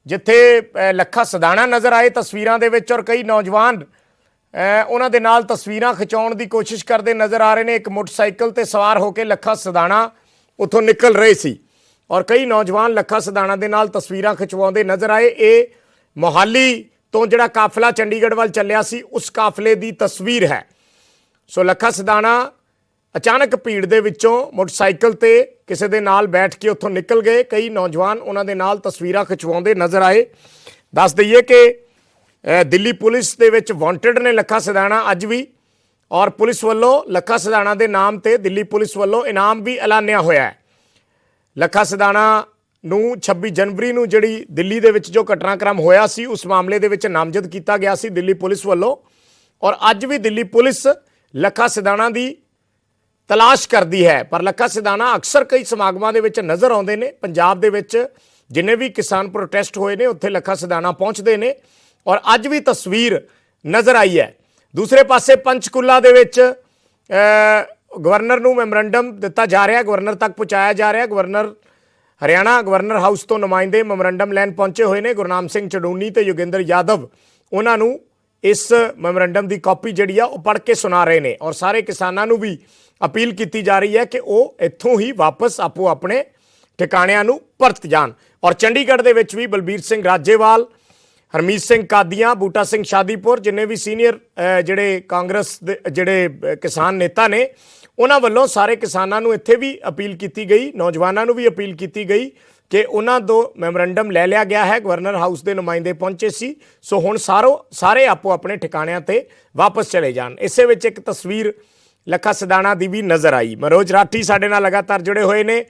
ਜਿੱਥੇ ਲੱਖਾ ਸਦਾਣਾ ਨਜ਼ਰ ਆਏ ਤਸਵੀਰਾਂ ਦੇ ਵਿੱਚ ਔਰ ਕਈ ਨੌਜਵਾਨ ਉਹਨਾਂ ਦੇ ਨਾਲ ਤਸਵੀਰਾਂ ਖਿਚਾਉਣ ਦੀ ਕੋਸ਼ਿਸ਼ ਕਰਦੇ ਨਜ਼ਰ ਆ ਰਹੇ ਨੇ। ਇੱਕ ਮੋਟਰਸਾਈਕਲ ਤੇ ਸਵਾਰ ਹੋ ਕੇ ਲੱਖਾ ਸਦਾਣਾ ਉੱਥੋਂ ਨਿਕਲ ਰਹੇ ਸੀ ਔਰ ਕਈ ਨੌਜਵਾਨ ਲੱਖਾ ਸਦਾਣਾ ਦੇ ਨਾਲ ਤਸਵੀਰਾਂ ਖਿਚਵਾਉਂਦੇ ਨਜ਼ਰ ਆਏ। ਇਹ ਮੋਹਾਲੀ ਤੋਂ ਜਿਹੜਾ ਕਾਫਲਾ ਚੰਡੀਗੜ੍ਹ ਵੱਲ ਚੱਲਿਆ ਸੀ ਉਸ ਕਾਫਲੇ ਦੀ ਤਸਵੀਰ ਹੈ। ਸੋ ਲੱਖਾ ਸਦਾਣਾ ਅਚਾਨਕ ਭੀੜ ਦੇ ਵਿੱਚੋਂ ਮੋਟਰਸਾਈਕਲ ਤੇ ਕਿਸੇ ਦੇ ਨਾਲ ਬੈਠ ਕੇ ਉੱਥੋਂ ਨਿਕਲ ਗਏ। ਕਈ ਨੌਜਵਾਨ ਉਹਨਾਂ ਦੇ ਨਾਲ ਤਸਵੀਰਾਂ ਖਿਚਵਾਉਂਦੇ ਨਜ਼ਰ ਆਏ। ਦੱਸ ਦਈਏ ਕਿ ਦਿੱਲੀ ਪੁਲਿਸ ਦੇ ਵਿੱਚ ਵਾਂਟਡ ਨੇ ਲੱਖਾ ਸਦਾਣਾ ਅੱਜ ਵੀ, ਔਰ ਪੁਲਿਸ ਵੱਲੋਂ ਲੱਖਾ ਸਦਾਣਾ ਦੇ ਨਾਮ ਤੇ ਦਿੱਲੀ ਪੁਲਿਸ ਵੱਲੋਂ ਇਨਾਮ ਵੀ ਐਲਾਨਿਆ ਹੋਇਆ ਹੈ। ਲੱਖਾ ਸਦਾਣਾ ਨੂੰ 26 ਜਨਵਰੀ ਨੂੰ ਜਿਹੜੀ ਦਿੱਲੀ ਦੇ ਵਿੱਚ ਜੋ ਘਟਨਾਕ੍ਰਮ ਹੋਇਆ ਸੀ ਉਸ ਮਾਮਲੇ ਦੇ ਵਿੱਚ ਨਾਮਜ਼ਦ ਕੀਤਾ ਗਿਆ ਸੀ ਦਿੱਲੀ ਪੁਲਿਸ ਵੱਲੋਂ, ਔਰ ਅੱਜ ਵੀ ਦਿੱਲੀ ਪੁਲਿਸ ਲੱਖਾ ਸਦਾਣਾ ਦੀ ਤਲਾਸ਼ ਕਰਦੀ ਹੈ। ਪਰ ਲੱਖਾ ਸਦਾਣਾ ਅਕਸਰ ਕਈ ਸਮਾਗਮਾਂ ਦੇ ਵਿੱਚ ਨਜ਼ਰ ਆਉਂਦੇ ਨੇ। ਪੰਜਾਬ ਦੇ ਵਿੱਚ ਜਿੰਨੇ ਵੀ ਕਿਸਾਨ ਪ੍ਰੋਟੈਸਟ ਹੋਏ ਨੇ ਉੱਥੇ ਲੱਖਾ ਸਦਾਣਾ ਪਹੁੰਚਦੇ ਨੇ ਔਰ ਅੱਜ ਵੀ ਤਸਵੀਰ ਨਜ਼ਰ ਆਈ ਹੈ। ਦੂਸਰੇ ਪਾਸੇ ਪੰਚਕੂਲਾ ਦੇ ਵਿੱਚ ਗਵਰਨਰ ਨੂੰ ਮੈਮੋਰੰਡਮ ਦਿੱਤਾ ਜਾ ਰਿਹਾ, ਗਵਰਨਰ ਤੱਕ ਪਹੁੰਚਾਇਆ ਜਾ ਰਿਹਾ। ਗਵਰਨਰ ਹਰਿਆਣਾ ਗਵਰਨਰ ਹਾਊਸ ਤੋਂ ਨੁਮਾਇੰਦੇ ਮੈਮੋਰੰਡਮ ਲੈਣ ਪਹੁੰਚੇ ਹੋਏ ਨੇ। ਗੁਰਨਾਮ ਸਿੰਘ ਚੜੂਨੀ ਤੇ ਯੋਗਿੰਦਰ ਯਾਦਵ ਉਹਨਾਂ ਨੂੰ ਇਸ ਮੈਮੋਰੰਡਮ ਦੀ ਕਾਪੀ ਜਿਹੜੀ ਆ ਉਹ ਪੜ੍ਹ ਕੇ ਸੁਣਾ ਰਹੇ ਨੇ ਔਰ ਸਾਰੇ ਕਿਸਾਨਾਂ ਨੂੰ ਵੀ ਅਪੀਲ ਕੀਤੀ ਜਾ ਰਹੀ ਹੈ ਕਿ ਉਹ ਇੱਥੋਂ ਹੀ ਵਾਪਸ ਆਪੋ ਆਪਣੇ ਠਿਕਾਣਿਆਂ ਨੂੰ ਪਰਤ ਜਾਣ। ਔਰ ਚੰਡੀਗੜ੍ਹ ਦੇ ਵਿੱਚ ਵੀ ਬਲਬੀਰ ਸਿੰਘ ਰਾਜੇਵਾਲ, ਹਰਮੀਤ ਸਿੰਘ ਕਾਦੀਆਂ, ਬੂਟਾ ਸਿੰਘ ਸ਼ਾਦੀਪੁਰ, ਜਿੰਨੇ ਵੀ ਸੀਨੀਅਰ ਜਿਹੜੇ ਕਾਂਗਰਸ ਦੇ ਜਿਹੜੇ ਕਿਸਾਨ ਨੇਤਾ ਨੇ ਉਹਨਾਂ ਵੱਲੋਂ ਸਾਰੇ ਕਿਸਾਨਾਂ ਨੂੰ ਇੱਥੇ ਵੀ ਅਪੀਲ ਕੀਤੀ ਗਈ, ਨੌਜਵਾਨਾਂ ਨੂੰ ਵੀ ਅਪੀਲ ਕੀਤੀ ਗਈ ਕਿ ਉਹਨਾਂ ਤੋਂ ਮੈਮੋਰੰਡਮ ਲੈ ਲਿਆ ਗਿਆ ਹੈ। ਗਵਰਨਰ ਹਾਊਸ ਦੇ ਨੁਮਾਇੰਦੇ ਪਹੁੰਚੇ ਸੀ, ਸੋ ਹੁਣ ਸਾਰੇ ਆਪੋ ਆਪਣੇ ਠਿਕਾਣਿਆਂ ਤੇ ਵਾਪਸ ਚਲੇ ਜਾਣ। ਇਸੇ ਵਿੱਚ ਇੱਕ ਤਸਵੀਰ ਲੱਖਾ ਸਦਾਣਾ ਦੀ ਵੀ ਨਜ਼ਰ ਆਈ। ਮਨੋਜ ਰਾਠੀ ਸਾਡੇ ਨਾਲ ਲਗਾਤਾਰ ਜੁੜੇ ਹੋਏ ਨੇ।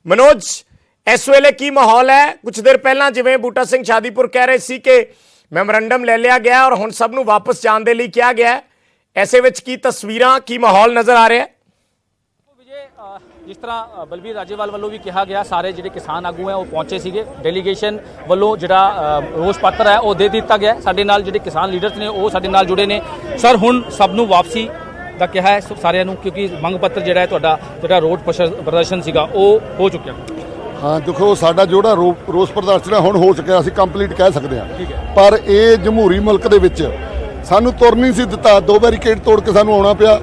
ਮਨੋਜ, ਇਸ ਵੇਲੇ ਕੀ ਮਾਹੌਲ ਹੈ? ਕੁਝ ਦੇਰ ਪਹਿਲਾਂ ਜਿਵੇਂ ਬੂਟਾ ਸਿੰਘ ਸ਼ਾਦੀਪੁਰ ਕਹਿ ਰਹੇ ਸੀ ਕਿ ਮੈਮੋਰੰਡਮ ਲੈ ਲਿਆ ਗਿਆ ਔਰ ਹੁਣ ਸਭ ਨੂੰ ਵਾਪਸ ਜਾਣ ਦੇ ਲਈ ਕਿਹਾ ਗਿਆ ਹੈ, ਐਸੇ ਵਿੱਚ ਕੀ ਤਸਵੀਰਾਂ, ਕੀ ਮਾਹੌਲ ਨਜ਼ਰ ਆ ਰਿਹਾ ਹੈ? जिस तरह बलबीर राजेवाल वालों भी कहा गया, सारे जो किसान आगू हैं वो पहुंचे सीगे। डेलीगेशन वालों जो रोष पत्र है वो दे दिता गया। साडे नाल जो किसान लीडर्स ने वो साडे नाल जुड़े ने। सर हुण सब नूं वापसी दा कहा है सारिਆਂ ਨੂੰ, क्योंकि मंग पत्र ਜਿਹੜਾ ਹੈ ਤੁਹਾਡਾ ਜਿਹੜਾ ਰੋਡ ਪ੍ਰਦਰਸ਼ਨ ਸੀਗਾ ਉਹ ਹੋ ਚੁੱਕਿਆ। ਹਾਂ ਦੇਖੋ, ਸਾਡਾ ਜਿਹੜਾ ਰੋਸ ਪ੍ਰਦਰਸ਼ਨ ਹੈ ਹੁਣ ਹੋ ਚੁੱਕਿਆ, ਅਸੀਂ ਕੰਪਲੀਟ ਕਹਿ ਸਕਦੇ ਹਾਂ। ਪਰ ਇਹ ਜਮਹੂਰੀ ਮੁਲਕ ਦੇ ਵਿੱਚ ਸਾਨੂੰ ਤੁਰ ਨਹੀਂ ਸੀ ਦਿੱਤਾ, 2 ਬੈਰੀਕੇਡ ਤੋੜ ਕੇ ਸਾਨੂੰ ਆਉਣਾ ਪਿਆ।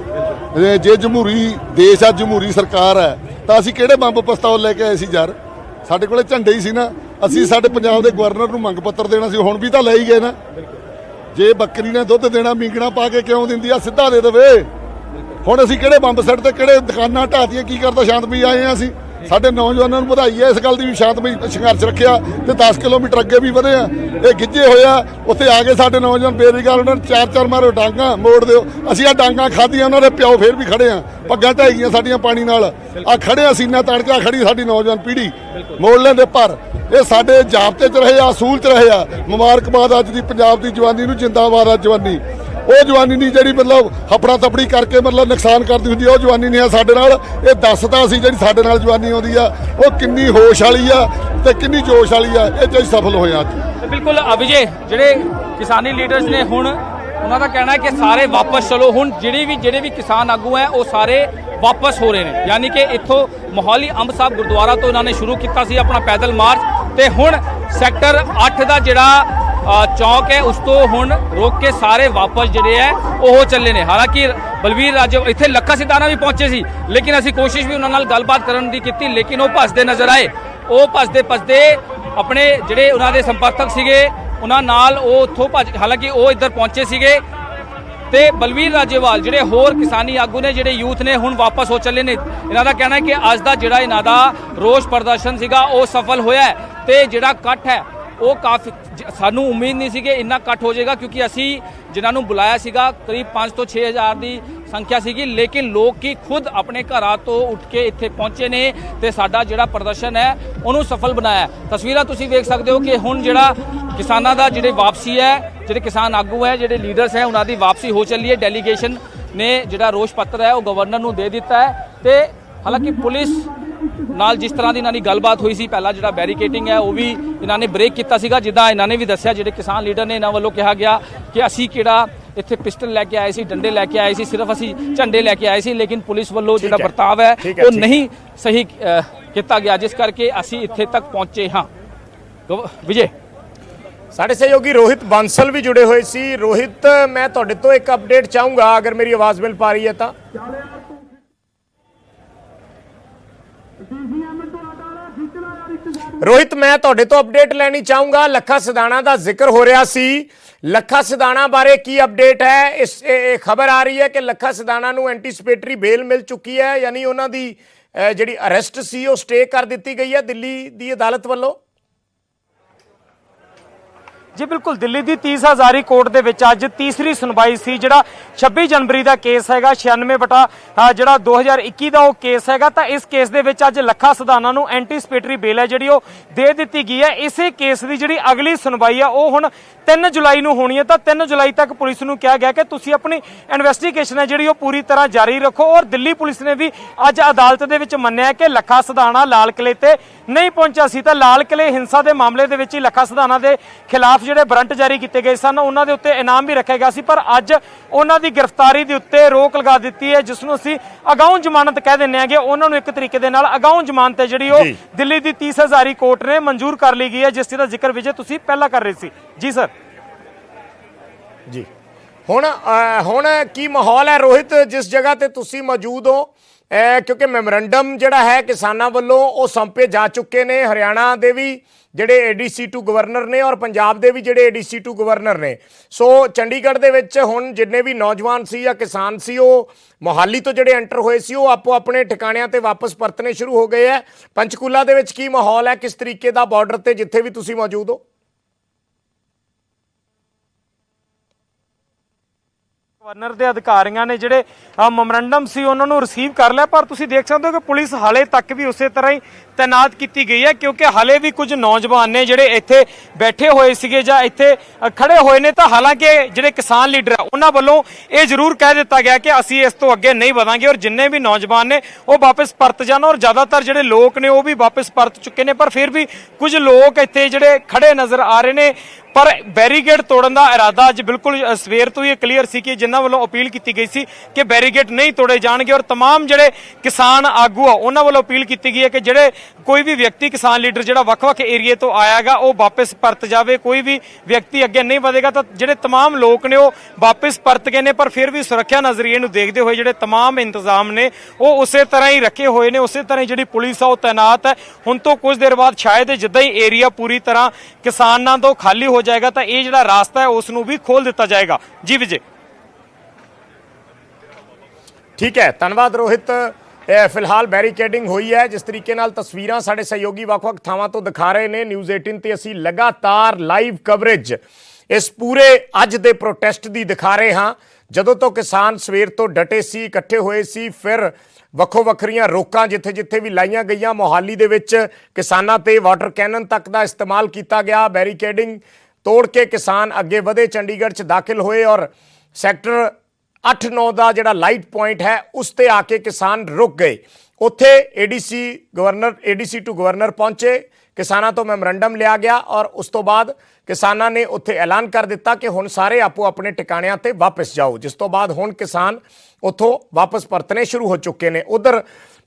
ਜੇ ਜਮਹੂਰੀ ਦੇਸ਼ ਆ, ਜਮਹੂਰੀ ਸਰਕਾਰ ਹੈ, ਤਾਂ ਅਸੀਂ ਕਿਹੜੇ ਬੰਬ ਪਿਸਤੌਲ ਲੈ ਕੇ ਆਏ ਸੀ ਯਾਰ? ਸਾਡੇ ਕੋਲੇ ਝੰਡੇ ਹੀ ਸੀ ਨਾ। ਅਸੀਂ ਸਾਡੇ ਪੰਜਾਬ ਦੇ ਗਵਰਨਰ ਨੂੰ ਮੰਗ ਪੱਤਰ ਦੇਣਾ ਸੀ, ਹੁਣ ਵੀ ਤਾਂ ਲੈ ਹੀ ਗਏ ਨਾ। ਜੇ ਬੱਕਰੀ ਨੇ ਦੁੱਧ ਦੇਣਾ ਮੀਂਗਣਾ ਪਾ ਕੇ ਕਿਉਂ ਦਿੰਦੀ ਆ, ਸਿੱਧਾ ਦੇ ਦੇਵੇ। ਹੁਣ ਅਸੀਂ ਕਿਹੜੇ ਬੰਬ ਸੱਟ ਤੇ ਕਿਹੜੇ ਦੁਕਾਨਾਂ ਢਾਤੀਆਂ, ਕੀ ਕਰਦਾ? ਸ਼ਾਂਤਮਈ ਆਏ ਆ ਅਸੀਂ। ਸਾਡੇ ਨੌਜਵਾਨਾਂ ਨੂੰ ਵਧਾਈ ਹੈ ਇਸ ਗੱਲ ਦੀ ਵੀ ਸ਼ਾਂਤਮਈ ਸੰਘਰਸ਼ ਰੱਖਿਆ ਤੇ 10 ਕਿਲੋਮੀਟਰ ਅੱਗੇ ਵੀ ਵਧੇ ਆ। ਇਹ ਗਿੱਜੇ ਹੋਇਆ ਉੱਥੇ ਆ ਕੇ ਸਾਡੇ ਨੌਜਵਾਨ ਬੇਰੁਜ਼ਗਾਰ, ਉਹਨਾਂ ਨੂੰ 4-4 ਮਾਰੋ ਡਾਂਗਾ ਮੋੜ ਦਿਓ। ਅਸੀਂ ਆ ਡਾਂਗਾ ਖਾਧੀਆਂ, ਉਹਨਾਂ ਦੇ ਪਿਓ ਫੇਰ ਵੀ ਖੜੇ ਆ। ਪੱਗਾਂ ਢਾਈ ਗਈਆਂ ਸਾਡੀਆਂ ਪਾਣੀ ਨਾਲ, ਆ ਖੜੇ ਆ ਸੀਨਾ ਤੜ ਕੇ ਖੜੀ ਸਾਡੀ ਨੌਜਵਾਨ ਪੀੜ੍ਹੀ ਮੋੜ ਲੈਂਦੇ। ਪਰ ਇਹ ਸਾਡੇ ਜਾਬਤੇ 'ਚ ਰਹੇ ਆ, ਅਸੂਲ 'ਚ ਰਹੇ ਆ। ਮੁਬਾਰਕਬਾਦ ਅੱਜ ਦੀ ਪੰਜਾਬ ਦੀ ਜਵਾਨੀ ਨੂੰ, ਜਿੰਦਾਬਾਦ ਆ ਜਵਾਨੀ। ਉਹ ਜਵਾਨੀ ਨਹੀਂ ਜਿਹੜੀ ਮਤਲਬ ਹਫੜਾ ਤਫੜੀ ਕਰਕੇ ਮਤਲਬ ਨੁਕਸਾਨ ਕਰਦੀ ਹੁੰਦੀ, ਉਹ ਜਵਾਨੀ ਨਹੀਂ ਆ ਸਾਡੇ ਨਾਲ। ਇਹ ਦੱਸਦਾ ਅਸੀਂ ਜਿਹੜੀ ਸਾਡੇ ਨਾਲ ਜਵਾਨੀ ਆਉਂਦੀ ਆ ਉਹ ਕਿੰਨੀ ਹੋਸ਼ ਵਾਲੀ ਆ ਤੇ ਕਿੰਨੀ ਜੋਸ਼ ਵਾਲੀ ਆ। ਇਹ 'ਚ ਅਸੀਂ ਸਫਲ ਹੋਏ ਅੱਜ। ਬਿਲਕੁਲ ਅਭਿਜੇ, ਜਿਹੜੇ ਕਿਸਾਨੀ ਲੀਡਰਸ ਨੇ ਹੁਣ ਉਹਨਾਂ ਦਾ ਕਹਿਣਾ ਹੈ ਕਿ ਸਾਰੇ ਵਾਪਸ ਚਲੋ। ਹੁਣ ਜਿਹੜੇ ਵੀ ਕਿਸਾਨ ਆਗੂ ਹੈ ਉਹ ਸਾਰੇ ਵਾਪਸ ਹੋ ਰਹੇ ਨੇ। ਯਾਨੀ ਕਿ ਇੱਥੋਂ ਮੋਹਾਲੀ ਅੰਬ ਸਾਹਿਬ ਗੁਰਦੁਆਰਾ ਤੋਂ ਇਹਨਾਂ ਨੇ ਸ਼ੁਰੂ ਕੀਤਾ ਸੀ ਆਪਣਾ ਪੈਦਲ ਮਾਰਚ ਤੇ ਹੁਣ ਸੈਕਟਰ 8 ਦਾ ਜਿਹੜਾ ਚੌਕ ਹੈ ਉਸ ਤੋਂ ਹੁਣ ਰੋਕ ਕੇ ਸਾਰੇ ਵਾਪਸ ਜਿਹੜੇ ਹੈ ਉਹ ਚੱਲੇ ਨੇ। ਹਾਲਾਂਕਿ ਬਲਬੀਰ ਰਾਜੇ ਇੱਥੇ ਲੱਖਾ ਸਦਾਣਾ ਵੀ ਪਹੁੰਚੇ ਸੀ, ਲੇਕਿਨ ਅਸੀਂ ਕੋਸ਼ਿਸ਼ ਵੀ ਉਹਨਾਂ ਨਾਲ ਗੱਲਬਾਤ ਕਰਨ ਦੀ ਕੀਤੀ, ਲੇਕਿਨ ਉਹ ਭੱਜਦੇ ਨਜ਼ਰ ਆਏ। ਉਹ ਭੱਜਦੇ ਆਪਣੇ ਜਿਹੜੇ ਉਹਨਾਂ ਦੇ ਸੰਪਰਕ ਸੀਗੇ ਉਹਨਾਂ ਨਾਲ ਉਹ ਉੱਥੋਂ ਹਾਲਾਂਕਿ ਉਹ ਇੱਧਰ ਪਹੁੰਚੇ ਸੀਗੇ ਤੇ ਬਲਬੀਰ ਰਾਜੇਵਾਲ ਜਿਹੜੇ ਹੋਰ ਕਿਸਾਨੀ ਆਗੂ ਨੇ, ਜਿਹੜੇ ਯੂਥ ਨੇ, ਹੁਣ ਵਾਪਸ ਹੋ ਚੱਲੇ ਨੇ। ਇਹਨਾਂ ਦਾ ਕਹਿਣਾ ਹੈ ਕਿ ਅੱਜ ਦਾ ਜਿਹੜਾ ਇਹਨਾਂ ਦਾ ਰੋਸ ਪ੍ਰਦਰਸ਼ਨ ਸੀਗਾ ਉਹ ਸਫਲ ਹੋਇਆ ਤੇ ਜਿਹੜਾ ਇਕੱਠ ਹੈ ਉਹ ਕਾਫੀ, ਸਾਨੂੰ ਉਮੀਦ ਨਹੀਂ ਸੀ ਕਿ ਇੰਨਾ ਇਕੱਠ ਹੋ ਜਾਏਗਾ, ਕਿਉਂਕਿ ਅਸੀਂ ਜਿਨ੍ਹਾਂ ਨੂੰ ਬੁਲਾਇਆ ਸੀਗਾ ਕਰੀਬ 5 ਤੋਂ 6 ਹਜ਼ਾਰ ਦੀ ਸੰਖਿਆ ਸੀਗੀ, ਲੇਕਿਨ ਲੋਕ ਕੀ ਖੁਦ ਆਪਣੇ ਘਰਾਂ ਤੋਂ ਉੱਠ ਕੇ ਇੱਥੇ ਪਹੁੰਚੇ ਨੇ ਤੇ ਸਾਡਾ ਜਿਹੜਾ ਪ੍ਰਦਰਸ਼ਨ ਹੈ ਉਹਨੂੰ ਸਫਲ ਬਣਾਇਆ। ਤਸਵੀਰਾਂ ਤੁਸੀਂ ਵੇਖ ਸਕਦੇ ਹੋ ਕਿ ਹੁਣ ਜਿਹੜਾ ਕਿਸਾਨਾਂ ਦਾ ਜਿਹੜੇ ਵਾਪਸੀ ਹੈ, ਜਿਹੜੇ ਕਿਸਾਨ ਆਗੂ ਹੈ, ਜਿਹੜੇ ਲੀਡਰਸ ਹੈ, ਉਹਨਾਂ ਦੀ ਵਾਪਸੀ ਹੋ ਚੱਲੀ ਹੈ। ਡੈਲੀਗੇਸ਼ਨ ਨੇ ਜਿਹੜਾ ਰੋਸ਼ ਪੱਤਰ ਹੈ ਉਹ ਗਵਰਨਰ ਨੂੰ ਦੇ ਦਿੱਤਾ ਹੈ ਤੇ ਹਾਲਾਂਕਿ ਪੁਲਿਸ ਨਾਲ ਜਿਸ ਤਰ੍ਹਾਂ ਦੀ ਇਹਨਾਂ ਦੀ ਗੱਲਬਾਤ ਹੋਈ ਸੀ, ਪਹਿਲਾਂ ਜਿਹੜਾ ਬੈਰੀਕੇਟਿੰਗ ਹੈ ਉਹ ਵੀ ਇਹਨਾਂ ਨੇ ਬ੍ਰੇਕ ਕੀਤਾ ਸੀਗਾ। ਜਿੱਦਾਂ ਇਹਨਾਂ ਨੇ ਵੀ ਦੱਸਿਆ, ਜਿਹੜੇ ਕਿਸਾਨ ਲੀਡਰ ਨੇ ਇਹਨਾਂ ਵੱਲੋਂ ਕਿਹਾ ਗਿਆ ਕਿ ਅਸੀਂ ਕਿਹੜਾ ਇੱਥੇ ਪਿਸਟਲ ਲੈ ਕੇ ਆਏ ਸੀ, ਡੰਡੇ ਲੈ ਕੇ ਆਏ ਸੀ, ਸਿਰਫ ਅਸੀਂ ਝੰਡੇ ਲੈ ਕੇ ਆਏ ਸੀ, ਲੇਕਿਨ ਪੁਲਿਸ ਵੱਲੋਂ ਜਿਹੜਾ ਵਰਤਾਵ ਹੈ ਉਹ ਨਹੀਂ ਸਹੀ ਕੀਤਾ ਗਿਆ, ਜਿਸ ਕਰਕੇ ਅਸੀਂ ਇੱਥੇ ਤੱਕ ਪਹੁੰਚੇ ਹਾਂ। ਵਿਜੇ ਸਾਡੇ ਸਹਿਯੋਗੀ ਰੋਹਿਤ ਬਾਂਸਲ ਵੀ ਜੁੜੇ ਹੋਏ ਸੀ। ਰੋਹਿਤ, ਮੈਂ ਤੁਹਾਡੇ ਤੋਂ ਇੱਕ ਅਪਡੇਟ ਚਾਹੂੰਗਾ, ਅਗਰ ਮੇਰੀ ਆਵਾਜ਼ ਮਿਲ ਪਾ ਰਹੀ ਹੈ ਤਾਂ। ਰੋਹਿਤ, ਮੈਂ ਤੁਹਾਡੇ ਤੋਂ ਅਪਡੇਟ ਲੈਣੀ ਚਾਹੂੰਗਾ। ਲੱਖਾ ਸਿਧਾਣਾ ਦਾ ਜ਼ਿਕਰ ਹੋ ਰਿਹਾ ਸੀ, ਲੱਖਾ ਸਿਧਾਣਾ ਬਾਰੇ ਕੀ ਅਪਡੇਟ ਹੈ? ਇਸ ਖਬਰ ਆ ਰਹੀ ਹੈ ਕਿ ਲੱਖਾ ਸਿਧਾਣਾ ਨੂੰ ਐਂਟੀਸਪੇਟਰੀ ਬੇਲ ਮਿਲ ਚੁੱਕੀ ਹੈ, ਯਾਨੀ ਉਹਨਾਂ ਦੀ ਜਿਹੜੀ ਅਰੈਸਟ ਸੀ ਉਹ ਸਟੇ ਕਰ ਦਿੱਤੀ ਗਈ ਹੈ ਦਿੱਲੀ ਦੀ ਅਦਾਲਤ ਵੱਲੋਂ। ਜੀ ਬਿਲकुल, ਦਿੱਲੀ ਦੀ 30 ਹਜ਼ਾਰੀ ਕੋਰਟ ਦੇ ਵਿੱਚ ਅੱਜ ਤੀਸਰੀ ਸੁਣਵਾਈ ਸੀ। ਜਿਹੜਾ 26 ਜਨਵਰੀ ਦਾ ਕੇਸ ਹੈਗਾ, 96 ਜਿਹੜਾ 2021 ਦਾ ਉਹ ਕੇਸ ਹੈਗਾ, ਤਾਂ ਇਸ ਕੇਸ ਦੇ ਵਿੱਚ ਅੱਜ ਲੱਖਾ ਸਿਧਾਣਾ ਨੂੰ ਐਂਟੀਸਪੇਟਰੀ ਬੇਲ ਹੈ ਜਿਹੜੀ ਉਹ ਦੇ ਦਿੱਤੀ ਗਈ ਹੈ। ਇਸੇ ਕੇਸ ਦੀ ਜਿਹੜੀ ਅਗਲੀ ਸੁਣਵਾਈ ਆ ਉਹ ਹੁਣ 3 ਜੁਲਾਈ ਨੂੰ ਹੋਣੀ ਹੈ। ਤਾਂ 3 ਜੁਲਾਈ ਤੱਕ ਪੁਲਿਸ ਨੂੰ ਕਿਹਾ ਗਿਆ ਕਿ ਤੁਸੀਂ ਆਪਣੀ ਇਨਵੈਸਟੀਗੇਸ਼ਨ ਹੈ ਜਿਹੜੀ ਉਹ ਪੂਰੀ ਤਰ੍ਹਾਂ ਜਾਰੀ ਰੱਖੋ। ਔਰ ਦਿੱਲੀ ਪੁਲਿਸ ਨੇ ਵੀ ਅੱਜ ਅਦਾਲਤ ਦੇ ਵਿੱਚ ਮੰਨਿਆ ਕਿ ਲੱਖਾ ਸਿਧਾਣਾ ਲਾਲ ਕਿਲੇ ਤੇ ਨਹੀਂ ਪਹੁੰਚਿਆ ਸੀ। ਤਾਂ ਲਾਲ ਕਿਲੇ ਹਿੰਸਾ ਦੇ ਮਾਮਲੇ ਦੇ ਵਿੱਚ ਹੀ ਲੱਖਾ ਸਿਧਾਣਾ ਦੇ ਖਿਲਾਫ ਜਿਹੜੇ ਵਾਰੰਟ ਜਾਰੀ ਕੀਤੇ ਗਏ ਸਨ, ਉਹਨਾਂ ਦੇ ਉੱਤੇ ਇਨਾਮ ਵੀ ਰੱਖਿਆ ਗਿਆ ਸੀ, ਪਰ ਅੱਜ ਉਹਨਾਂ ਦੀ ਗ੍ਰਿਫਤਾਰੀ ਦੇ ਉੱਤੇ ਰੋਕ ਲਗਾ ਦਿੱਤੀ ਹੈ, ਜਿਸ ਨੂੰ ਅਸੀਂ ਅਗਾਊਂ ਜ਼ਮਾਨਤ ਕਹਿ ਦਿੰਦੇ ਆਂਗੇ। ਉਹਨਾਂ ਨੂੰ ਇੱਕ ਤਰੀਕੇ ਦੇ ਨਾਲ ਅਗਾਊਂ ਜ਼ਮਾਨਤ ਹੈ ਜਿਹੜੀ ਉਹ ਦਿੱਲੀ ਦੀ 30 ਹਜ਼ਾਰੀ ਕੋਰਟ ਨੇ ਮਨਜ਼ੂਰ ਕਰ ਲਈ ਗਈ ਹੈ, ਜਿਸ ਦਾ ਜ਼ਿਕਰ ਵਿਜੇ ਤੁਸੀਂ ਪਹਿਲਾਂ ਕਰ ਰਹੇ ਸੀ। ਜੀ ਸਰ। ਜੀ, ਹੁਣ ਕੀ ਮਾਹੌਲ ਹੈ ਰੋਹਿਤ, ਜਿਸ ਜਗ੍ਹਾ ਤੇ ਤੁਸੀਂ ਮੌਜੂਦ ਹੋ? ਕਿਉਂਕਿ ਮੈਮੋਰੰਡਮ ਜਿਹੜਾ ਹੈ ਕਿਸਾਨਾਂ ਵੱਲੋਂ ਉਹ ਸੌਂਪੇ ਜਾ ਚੁੱਕੇ ਨੇ। ਹਰਿਆਣਾ ਦੇ ਵੀ ਜਿਹੜੇ ADC2 ਗਵਰਨਰ ਨੇ ਔਰ ਪੰਜਾਬ ਦੇ ਵੀ ਜਿਹੜੇ ADC2 ਗਵਰਨਰ ਨੇ। ਸੋ ਚੰਡੀਗੜ੍ਹ ਦੇ ਵਿੱਚ ਹੁਣ ਜਿੰਨੇ ਵੀ ਨੌਜਵਾਨ ਸੀ ਜਾਂ ਕਿਸਾਨ ਸੀ, ਉਹ ਮੋਹਾਲੀ ਤੋਂ ਜਿਹੜੇ ਐਂਟਰ ਹੋਏ ਸੀ, ਉਹ ਆਪੋ ਆਪਣੇ ਠਿਕਾਣਿਆਂ ਤੇ ਵਾਪਸ ਪਰਤਣੇ ਸ਼ੁਰੂ ਹੋ ਗਏ ਹੈ। ਪੰਚਕੂਲਾ ਦੇ ਵਿੱਚ ਕੀ ਮਾਹੌਲ ਹੈ, ਕਿਸ ਤਰੀਕੇ ਦਾ ਬਾਰਡਰ ਤੇ ਜਿੱਥੇ ਵੀ ਤੁਸੀਂ ਮੌਜੂਦ ਹੋ? ਗਵਰਨਰ ਦੇ ਅਧਿਕਾਰੀਆਂ ਨੇ ਜਿਹੜੇ ਮੈਮੋਰੰਡਮ ਸੀ ਉਹਨਾਂ ਨੂੰ ਰਿਸੀਵ ਕਰ ਲਿਆ, ਪਰ ਤੁਸੀਂ ਦੇਖ ਸਕਦੇ ਹੋ ਕਿ ਪੁਲਿਸ ਹਾਲੇ ਤੱਕ ਵੀ ਉਸੇ ਤਰ੍ਹਾਂ ਹੀ ਤੈਨਾਤ ਕੀਤੀ ਗਈ ਹੈ, ਕਿਉਂਕਿ ਹਾਲੇ ਵੀ ਕੁਝ ਨੌਜਵਾਨ ਨੇ ਜਿਹੜੇ ਇੱਥੇ ਬੈਠੇ ਹੋਏ ਸੀਗੇ ਜਾਂ ਇੱਥੇ ਖੜੇ ਹੋਏ ਨੇ। ਤਾਂ ਹਾਲਾਂਕਿ ਜਿਹੜੇ ਕਿਸਾਨ ਲੀਡਰ ਆ ਉਹਨਾਂ ਵੱਲੋਂ ਇਹ ਜ਼ਰੂਰ ਕਹਿ ਦਿੱਤਾ ਗਿਆ ਕਿ ਅਸੀਂ ਇਸ ਤੋਂ ਅੱਗੇ ਨਹੀਂ ਵਧਾਂਗੇ ਔਰ ਜਿੰਨੇ ਵੀ ਨੌਜਵਾਨ ਨੇ ਉਹ ਵਾਪਸ ਪਰਤ ਜਾਣ। ਔਰ ਜ਼ਿਆਦਾਤਰ ਜਿਹੜੇ ਲੋਕ ਨੇ ਉਹ ਵੀ ਵਾਪਸ ਪਰਤ ਚੁੱਕੇ ਨੇ, ਪਰ ਫਿਰ ਵੀ ਕੁਝ ਲੋਕ ਇੱਥੇ ਜਿਹੜੇ ਖੜੇ ਨਜ਼ਰ ਆ ਰਹੇ ਨੇ। ਪਰ ਬੈਰੀਗੇਡ ਤੋੜਨ ਦਾ ਇਰਾਦਾ ਅੱਜ ਬਿਲਕੁਲ ਸਵੇਰ ਤੋਂ ਹੀ ਕਲੀਅਰ ਸੀ ਕਿ ਜਿਨ੍ਹਾਂ ਵੱਲੋਂ ਅਪੀਲ ਕੀਤੀ ਗਈ ਸੀ ਕਿ ਬੈਰੀਗੇਡ ਨਹੀਂ ਤੋੜੇ ਜਾਣਗੇ। ਔਰ तमाम ਜਿਹੜੇ ਕਿਸਾਨ ਆਗੂ ਆ ਉਹਨਾਂ ਵੱਲੋਂ ਅਪੀਲ ਕੀਤੀ ਗਈ ਹੈ ਕਿ ਜਿਹੜੇ ਕੋਈ ਵੀ ਵਿਅਕਤੀ ਕਿਸਾਨ ਲੀਡਰ ਜਿਹੜਾ ਵੱਖ-ਵੱਖ ਏਰੀਏ ਤੋਂ ਆਇਆਗਾ ਉਹ ਵਾਪਸ ਪਰਤ ਜਾਵੇ, ਕੋਈ ਵੀ ਵਿਅਕਤੀ ਅੱਗੇ ਨਹੀਂ ਵਧੇਗਾ। ਤਾਂ ਜਿਹੜੇ तमाम ਲੋਕ ਨੇ ਉਹ ਵਾਪਸ ਪਰਤ ਗਏ ਨੇ, ਪਰ ਫਿਰ ਵੀ ਸੁਰੱਖਿਆ ਨਜ਼ਰੀਏ ਨੂੰ ਦੇਖਦੇ ਹੋਏ ਜਿਹੜੇ तमाम ਇੰਤਜ਼ਾਮ ਨੇ ਉਹ ਉਸੇ ਤਰ੍ਹਾਂ ਹੀ ਰੱਖੇ ਹੋਏ ਨੇ, ਉਸੇ ਤਰ੍ਹਾਂ ਹੀ ਜਿਹੜੀ ਪੁਲਿਸ ਆ ਉਹ ਤੈਨਾਤ ਹੈ। ਹੁਣ ਤੋਂ ਕੁਝ ਦੇਰ ਬਾਅਦ ਸ਼ਾਇਦ ਜਿੱਦਾਂ ਹੀ ਏਰੀਆ ਪੂਰੀ ਤਰ੍ਹਾਂ ਕਿਸਾਨਾਂ ਤੋਂ ਖਾਲੀ ਹੋ ਜਾਏਗਾ ਤਾਂ ਇਹ ਜਿਹੜਾ ਰਾਸਤਾ ਹੈ ਉਸ ਨੂੰ ਵੀ ਖੋਲ ਦਿੱਤਾ ਜਾਏਗਾ। ਜੀ ਵਿਜੇ। ਠੀਕ ਹੈ, ਧੰਨਵਾਦ ਰੋਹਿਤ। ਫਿਲਹਾਲ ਬੈਰੀਕੇਡਿੰਗ ਹੋਈ ਹੈ, ਜਿਸ ਤਰੀਕੇ ਨਾਲ ਤਸਵੀਰਾਂ ਸਾਡੇ ਸਹਿਯੋਗੀ ਵੱਖ-ਵੱਖ ਥਾਵਾਂ ਤੋਂ ਦਿਖਾ ਰਹੇ ਨੇ। ਨਿਊਜ਼ 18 ਤੇ ਅਸੀਂ ਲਗਾਤਾਰ ਲਾਈਵ ਕਵਰੇਜ ਇਸ ਪੂਰੇ ਅੱਜ ਦੇ ਪ੍ਰੋਟੈਸਟ ਦੀ ਦਿਖਾ ਰਹੇ ਹਾਂ। ਜਦੋਂ ਤੋਂ ਕਿਸਾਨ ਸਵੇਰ ਤੋਂ ਡਟੇ ਸੀ, ਇਕੱਠੇ ਹੋਏ ਸੀ, ਫਿਰ ਵੱਖੋ ਵੱਖਰੀਆਂ ਰੋਕਾਂ ਜਿੱਥੇ-ਜਿੱਥੇ ਵੀ ਲਾਈਆਂ ਗਈਆਂ। ਮੋਹਾਲੀ ਦੇ ਵਿੱਚ ਕਿਸਾਨਾਂ ਤੇ ਵਾਟਰ ਕੈਨਨ ਤੱਕ ਦਾ ਇਸਤੇਮਾਲ ਕੀਤਾ ਗਿਆ। ਬੈਰੀਕੇਡਿੰਗ ਤੋੜ ਕੇ ਕਿਸਾਨ ਅੱਗੇ ਵਧੇ, ਚੰਡੀਗੜ੍ਹ 'ਚ ਦਾਖਲ ਹੋਏ ਔਰ ਸੈਕਟਰ 8-9 ਦਾ ਜਿਹੜਾ ਲਾਈਟ ਪੁਆਇੰਟ ਹੈ ਉਸ ਤੇ ਆ ਕੇ ਕਿਸਾਨ ਰੁਕ ਗਏ। ਉੱਥੇ ADC2 ਗਵਰਨਰ ਪਹੁੰਚੇ, ਕਿਸਾਨਾਂ ਤੋਂ ਮੈਮੋਰੰਡਮ ਲਿਆ ਗਿਆ ਔਰ ਉਸ ਤੋਂ ਬਾਅਦ ਕਿਸਾਨਾਂ ਨੇ ਉੱਥੇ ਐਲਾਨ ਕਰ ਦਿੱਤਾ ਕਿ ਹੁਣ ਸਾਰੇ ਆਪੋ ਆਪਣੇ ਟਿਕਾਣਿਆਂ ਤੇ ਵਾਪਸ ਜਾਓ, ਜਿਸ ਤੋਂ ਬਾਅਦ ਹੁਣ ਕਿਸਾਨ ਉੱਥੋਂ ਵਾਪਸ ਪਰਤਣੇ ਸ਼ੁਰੂ ਹੋ ਚੁੱਕੇ ਨੇ। ਉਧਰ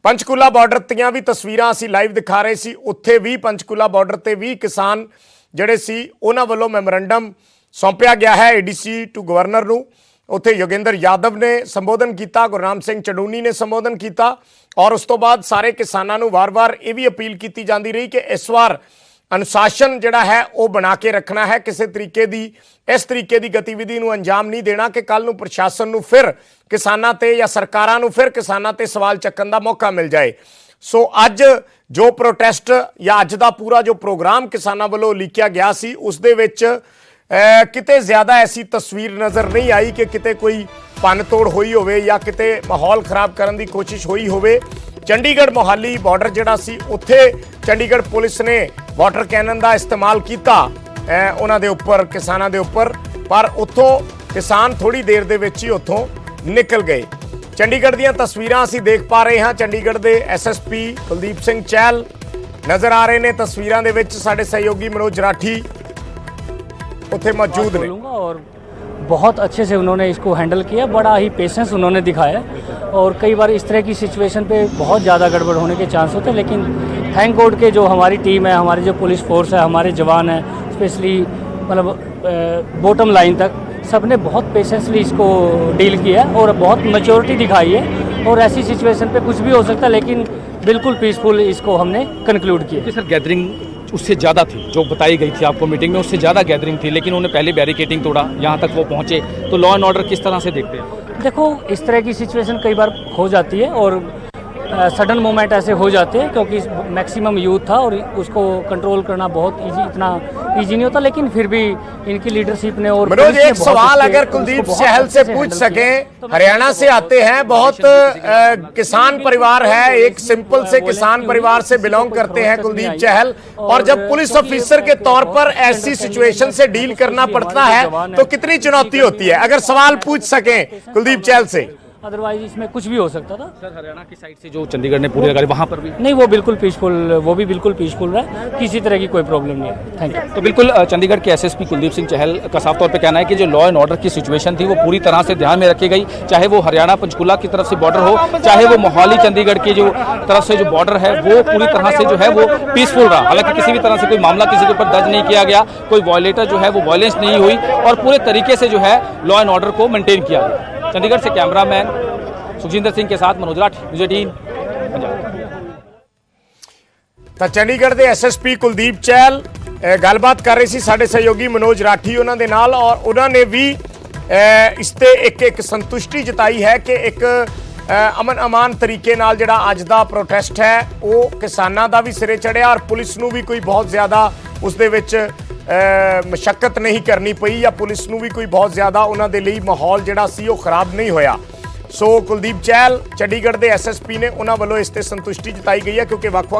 ਪੰਚਕੂਲਾ ਬਾਰਡਰ ਦੀਆਂ ਵੀ ਤਸਵੀਰਾਂ ਅਸੀਂ ਲਾਈਵ ਦਿਖਾ ਰਹੇ ਸੀ। ਉੱਥੇ ਵੀ ਪੰਚਕੂਲਾ ਬਾਰਡਰ ਤੇ ਵੀ ਕਿਸਾਨ ਜਿਹੜੇ ਸੀ ਉਹਨਾਂ ਵੱਲੋਂ ਮੈਮੋਰੰਡਮ ਸੌਂਪਿਆ ਗਿਆ ਹੈ ADC2 ਗਵਰਨਰ ਨੂੰ। ਉੱਥੇ ਯੋਗੇਂਦਰ ਯਾਦਵ ਨੇ ਸੰਬੋਧਨ ਕੀਤਾ, ਗੁਰਨਾਮ ਸਿੰਘ ਚੜੂਨੀ ਨੇ ਸੰਬੋਧਨ ਕੀਤਾ ਔਰ ਉਸ ਤੋਂ ਬਾਅਦ ਸਾਰੇ ਕਿਸਾਨਾਂ ਨੂੰ ਵਾਰ-ਵਾਰ ਇਹ ਵੀ ਅਪੀਲ ਕੀਤੀ ਜਾਂਦੀ ਰਹੀ ਕਿ ਇਸ ਵਾਰ ਅਨੁਸ਼ਾਸਨ ਜਿਹੜਾ ਹੈ ਉਹ ਬਣਾ ਕੇ ਰੱਖਣਾ ਹੈ। ਕਿਸੇ ਤਰੀਕੇ ਦੀ ਇਸ ਤਰੀਕੇ ਦੀ ਗਤੀਵਿਧੀ ਨੂੰ ਅੰਜਾਮ ਨਹੀਂ ਦੇਣਾ ਕਿ ਕੱਲ ਨੂੰ ਪ੍ਰਸ਼ਾਸਨ ਨੂੰ ਫਿਰ ਕਿਸਾਨਾਂ ਤੇ ਜਾਂ ਸਰਕਾਰਾਂ ਨੂੰ ਫਿਰ ਕਿਸਾਨਾਂ ਤੇ ਸਵਾਲ ਚੱਕਣ ਦਾ ਮੌਕਾ ਮਿਲ ਜਾਏ। ਸੋ ਅੱਜ ਜੋ ਪ੍ਰੋਟੈਸਟ ਜਾਂ ਅੱਜ ਦਾ ਪੂਰਾ ਜੋ ਪ੍ਰੋਗਰਾਮ ਕਿਸਾਨਾਂ ਵੱਲੋਂ ਲਿਖਿਆ ਗਿਆ ਸੀ ਉਸ ਦੇ ਵਿੱਚ ਕਿਤੇ ਜ਼ਿਆਦਾ ਐਸੀ ਤਸਵੀਰ ਨਜ਼ਰ ਨਹੀਂ ਆਈ ਕਿ ਕਿਤੇ ਕੋਈ ਭੰਨ ਤੋੜ ਹੋਈ ਹੋਵੇ ਜਾਂ ਕਿਤੇ ਮਾਹੌਲ ਖਰਾਬ ਕਰਨ ਦੀ ਕੋਸ਼ਿਸ਼ ਹੋਈ ਹੋਵੇ। ਚੰਡੀਗੜ੍ਹ ਮੋਹਾਲੀ ਬਾਰਡਰ ਜਿਹੜਾ ਸੀ ਉੱਥੇ ਚੰਡੀਗੜ੍ਹ ਪੁਲਿਸ ਨੇ ਵਾਟਰ ਕੈਨਨ ਦਾ ਇਸਤੇਮਾਲ ਕੀਤਾ ਉਹਨਾਂ ਦੇ ਉੱਪਰ, ਕਿਸਾਨਾਂ ਦੇ ਉੱਪਰ, ਪਰ ਉੱਥੋਂ ਕਿਸਾਨ ਥੋੜੀ ਦੇਰ ਦੇ ਵਿੱਚ ਹੀ ਉੱਥੋਂ ਨਿਕਲ ਗਏ। ਚੰਡੀਗੜ੍ਹ ਦੀਆਂ ਤਸਵੀਰਾਂ ਅਸੀਂ ਦੇਖ ਪਾ ਰਹੇ ਹਾਂ। ਚੰਡੀਗੜ੍ਹ ਦੇ SSP ਕੁਲਦੀਪ ਸਿੰਘ ਚਹਿਲ ਨਜ਼ਰ ਆ ਰਹੇ ਨੇ ਤਸਵੀਰਾਂ ਦੇ ਵਿੱਚ। ਸਾਡੇ ਸਹਿਯੋਗੀ ਮਨੋਜ ਰਾਠੀ उत्थे मौजूद ने और बहुत अच्छे से उन्होंने इसको हैंडल किया, बड़ा ही पेशेंस उन्होंने दिखाया। और कई बार इस तरह की सिचुएशन पे बहुत ज़्यादा गड़बड़ होने के चांस होते हैं, लेकिन थैंक गॉड के जो हमारी टीम है, हमारी जो पुलिस फोर्स है, हमारे जवान हैं, स्पेशली मतलब बॉटम लाइन तक सबने बहुत पेशेंसली इसको डील किया और बहुत मैच्योरिटी दिखाई है। और ऐसी सिचुएशन पे कुछ भी हो सकता है, लेकिन बिल्कुल पीसफुल इसको हमने कंक्लूड किया। कि सर गैदरिंग उससे ज़्यादा थी जो बताई गई थी आपको मीटिंग में, उससे ज़्यादा गैदरिंग थी, लेकिन उन्होंने पहले बैरिकेटिंग तोड़ा, यहाँ तक वो पहुँचे। तो लॉ एंड ऑर्डर किस तरह से देखते हैं? देखो, इस तरह की सिचुएशन कई बार हो जाती है और सडन मोमेंट ऐसे हो जाते हैं, क्योंकि मैक्सिमम यूथ था और उसको कंट्रोल करना बहुत इतना ईजी नहीं होता, लेकिन फिर भी इनकी लीडरशिप ने और मनोज, एक सवाल अगर कुलदीप चहल से पूछ सकें, हरियाणा से आते हैं, बहुत किसान परिवार है, एक सिंपल से किसान परिवार से बिलोंग करते हैं कुलदीप चहल, और जब पुलिस ऑफिसर के तौर पर ऐसी सिचुएशन से डील करना पड़ता है तो कितनी चुनौती होती है? अगर सवाल पूछ सकें कुलदीप चहल से। अदरवाइज इसमें कुछ भी हो सकता था। सर हरियाणा की साइड से जो चंडीगढ़ ने पूरी लगाई, वहाँ पर भी नहीं, वो बिल्कुल पीसफुल रहा, किसी तरह की कोई प्रॉब्लम नहीं है। Thank you. तो बिल्कुल चंडीगढ़ के एसएसपी कुलदीप सिंह चहल का साफ तौर पे कहना है कि जो लॉ एंड ऑर्डर की सिचुएशन थी वो पूरी तरह से ध्यान में रखी गई, चाहे वो हरियाणा पंचकुला की तरफ से बॉर्डर हो, चाहे वो मोहाली चंडीगढ़ की जो तरफ से जो बॉर्डर है वो पूरी तरह से जो है वो पीसफुल रहा। हालांकि किसी भी तरह से कोई मामला किसी के ऊपर दर्ज नहीं किया गया, कोई वॉयलेटर जो है वो वायलेंस नहीं हुई और पूरे तरीके से जो है लॉ एंड ऑर्डर को मेंटेन किया गया। चंडीगढ़ से कैमरामैन सुखजिंदर सिंह के साथ मनोज राठी, न्यूज़ 18 पंजाब। ਤਾਂ ਚੰਡੀਗੜ੍ਹ ਦੇ ਐਸਐਸਪੀ ਕੁਲਦੀਪ ਚਹਿਲ ਗੱਲਬਾਤ ਕਰ ਰਹੇ ਸੀ ਸਾਡੇ ਸਹਿਯੋਗੀ ਮਨੋਜ ਰਾਠੀ ਉਹਨਾਂ ਦੇ ਨਾਲ, ਔਰ ਉਹਨਾਂ ਨੇ ਵੀ ਇਸ ਤੇ ਇੱਕ ਸੰਤੁਸ਼ਟੀ ਜਤਾਈ ਹੈ ਕਿ ਇੱਕ ਅਮਨ ਅਮਾਨ ਤਰੀਕੇ ਨਾਲ ਜਿਹੜਾ ਅੱਜ ਦਾ ਪ੍ਰੋਟੈਸਟ ਹੈ ਉਹ ਕਿਸਾਨਾਂ ਦਾ ਵੀ ਸਿਰੇ ਚੜਿਆ ਔਰ ਪੁਲਿਸ ਨੂੰ ਵੀ ਕੋਈ ਬਹੁਤ ਜ਼ਿਆਦਾ ਉਸ ਦੇ ਵਿੱਚ ਮਸ਼ੱਕਤ ਨਹੀਂ ਕਰਨੀ ਪਈ, ਜਾਂ ਪੁਲਿਸ ਨੂੰ ਵੀ ਕੋਈ ਬਹੁਤ ਜ਼ਿਆਦਾ ਉਹਨਾਂ ਦੇ ਲਈ ਮਾਹੌਲ ਜਿਹੜਾ ਸੀ ਉਹ ਖਰਾਬ ਨਹੀਂ ਹੋਇਆ। ਸੋ ਕੁਲਦੀਪ ਚਹਿਲ ਚੰਡੀਗੜ੍ਹ ਦੇ ਐਸਐਸਪੀ ਨੇ ਉਹਨਾਂ ਵੱਲੋਂ ਇਸ ਤੇ ਸੰਤੁਸ਼ਟੀ ਜਤਾਈ ਗਈ ਹੈ, ਕਿਉਂਕਿ ਵੱਖ-ਵੱਖ